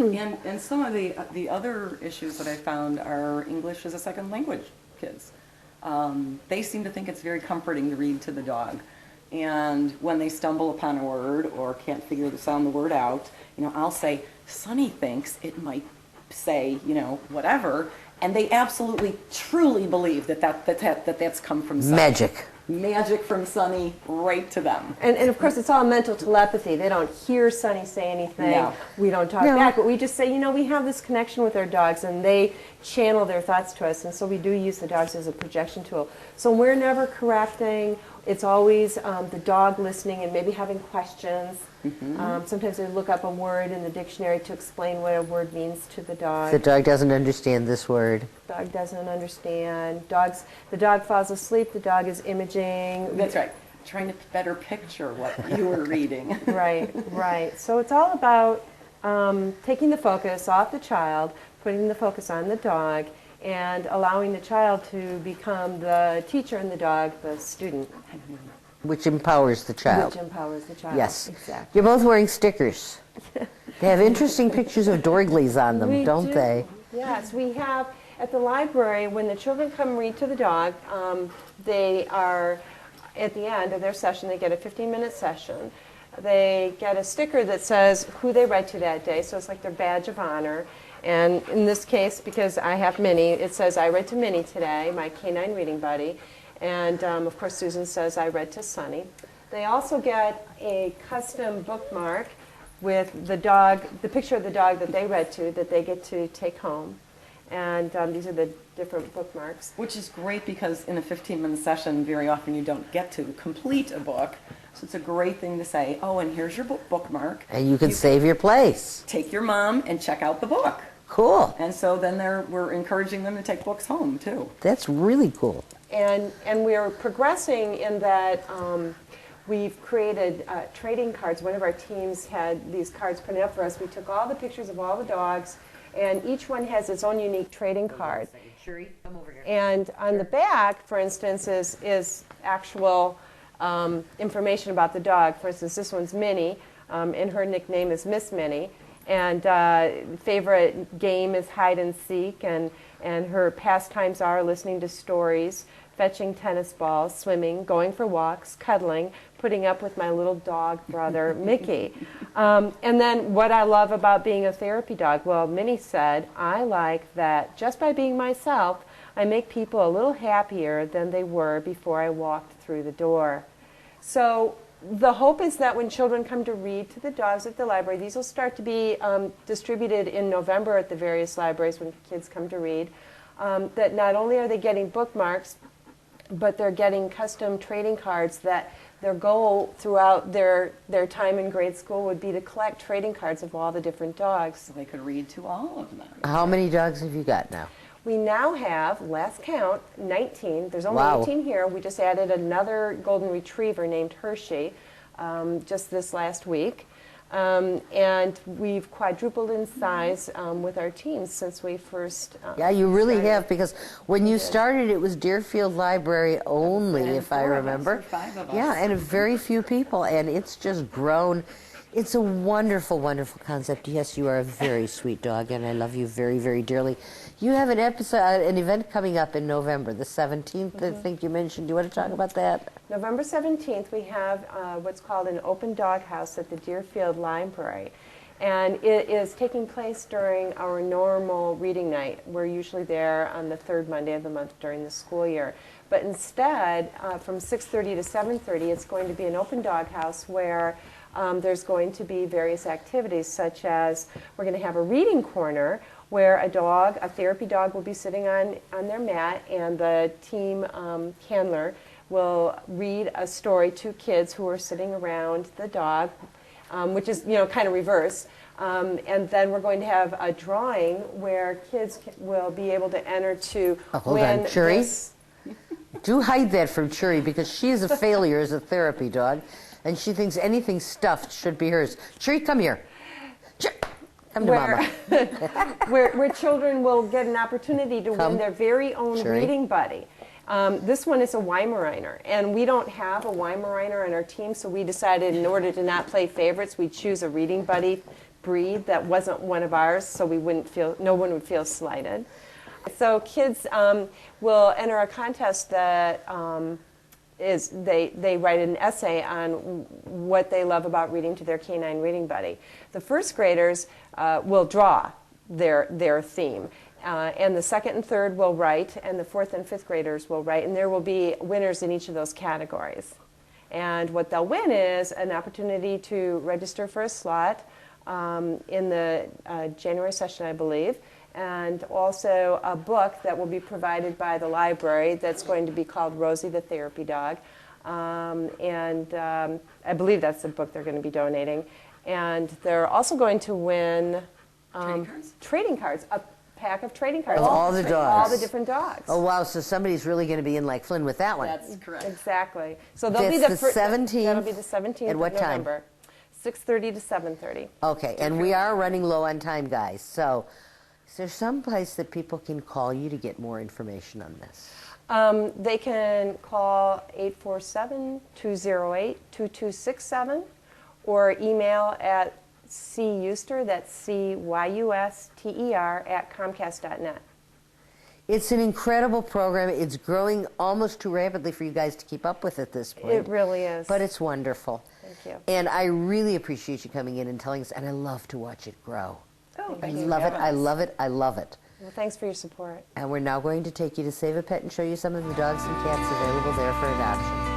And some of the other issues that I found are English as a second language kids. They seem to think it's very comforting to read to the dog. And when they stumble upon a word or can't figure the sound the word out, I'll say, Sonny thinks it might say, whatever, and they absolutely, truly believe that's come from Sonny. Magic from Sonny right to them. And of course, it's all mental telepathy. They don't hear Sonny say anything. No. We don't talk back, but we just say, we have this connection with our dogs, and they channel their thoughts to us, and so we do use the dogs as a projection tool. So we're never correcting. It's always the dog listening and maybe having questions. Mm-hmm. Sometimes they look up a word in the dictionary to explain what a word means to the dog. The dog doesn't understand this word. The dog doesn't understand. The dog falls asleep. The dog is imaging. That's right. Trying to better picture what you were reading. Right. So it's all about taking the focus off the child, putting the focus on the dog, and allowing the child to become the teacher and the dog the student. Which empowers the child. Yes. Exactly. You're both wearing stickers. They have interesting pictures of Dorglies on them, don't they? Yes, we have at the library, when the children come read to the dog, they are, at the end of their session, they get a 15-minute session. They get a sticker that says who they read to that day, so it's like their badge of honor. And in this case, because I have Minnie, it says, I read to Minnie today, my K-9 reading buddy. And of course, Susan says, I read to Sonny. They also get a custom bookmark with the dog, the picture of the dog that they read to, that they get to take home. And these are the different bookmarks. Which is great because in a 15-minute session, very often you don't get to complete a book. So it's a great thing to say, oh, and here's your bookmark. And you can save your place. Take your mom and check out the book. Cool. And so then we're encouraging them to take books home, too. That's really cool. And we're progressing in that we've created trading cards. One of our teams had these cards printed up for us. We took all the pictures of all the dogs, and each one has its own unique trading card. Sherry, come over here. And on the back, for instance, is actual information about the dog. For instance, this one's Minnie, and her nickname is Miss Minnie. And favorite game is hide and seek, and her pastimes are listening to stories, fetching tennis balls, swimming, going for walks, cuddling, putting up with my little dog brother, Mickey. And then what I love about being a therapy dog, well, Minnie said, I like that just by being myself, I make people a little happier than they were before I walked through the door. So the hope is that when children come to read to the dogs at the library, these will start to be distributed in November at the various libraries when kids come to read, that not only are they getting bookmarks, but they're getting custom trading cards that their goal throughout their time in grade school would be to collect trading cards of all the different dogs. So they could read to all of them. How many dogs have you got now? We now have, last count, 19. There's only 18 here. We just added another golden retriever named Hershey just this last week. And we've quadrupled in size with our teams since we first Yeah, you really have, because when you started, it was Deerfield Library only, if I remember. 5 of us. Yeah, and very few people, and it's just grown. It's a wonderful, wonderful concept. Yes, you are a very sweet dog, and I love you very, very dearly. You have an event coming up in November, the 17th, I think you mentioned. Do you want to talk about that? November 17th, we have what's called an open dog house at the Deerfield Library. And it is taking place during our normal reading night. We're usually there on the third Monday of the month during the school year. But instead, from 6:30 to 7:30, it's going to be an open dog house where there's going to be various activities, such as we're going to have a reading corner where a therapy dog will be sitting on their mat, and the team handler will read a story to kids who are sitting around the dog, which is, kind of reverse. And then we're going to have a drawing where kids will be able to enter to hold on, Sherry. Do hide that from Sherry, because she is a failure as a therapy dog, and she thinks anything stuffed should be hers. Sherry, come here. Come to Mama. where children will get an opportunity to win their very own reading buddy. This one is a Weimaraner, and we don't have a Weimaraner on our team, so we decided in order to not play favorites, we'd choose a reading buddy breed that wasn't one of ours, so we wouldn't feel, no one would feel slighted. So kids will enter a contest that they write an essay on what they love about reading to their K-9 reading buddy. The first graders will draw their theme. And the second and third will write, and the fourth and fifth graders will write, and there will be winners in each of those categories. And what they'll win is an opportunity to register for a slot in the January session, I believe, and also a book that will be provided by the library that's going to be called Rosie the Therapy Dog. I believe that's the book they're going to be donating. And they're also going to win trading cards, a pack of trading cards. All the dogs. All the different dogs. Oh, wow. So somebody's really going to be in like Flynn with that one. That's correct. Exactly. So they'll be the the 17th. That'll be the 17th At what of time? November. 6:30 to 7:30. Okay, and we are running low on time, guys. So is there some place that people can call you to get more information on this? They can call 847-208-2267 or email at cyuster, that's CYUSTER, at Comcast.net. It's an incredible program. It's growing almost too rapidly for you guys to keep up with at this point. It really is. But it's wonderful. Thank you. And I really appreciate you coming in and telling us, and I love to watch it grow. Oh, I thank you. love it, I love it, I love it. Well, thanks for your support. And we're now going to take you to Save a Pet and show you some of the dogs and cats available there for adoption.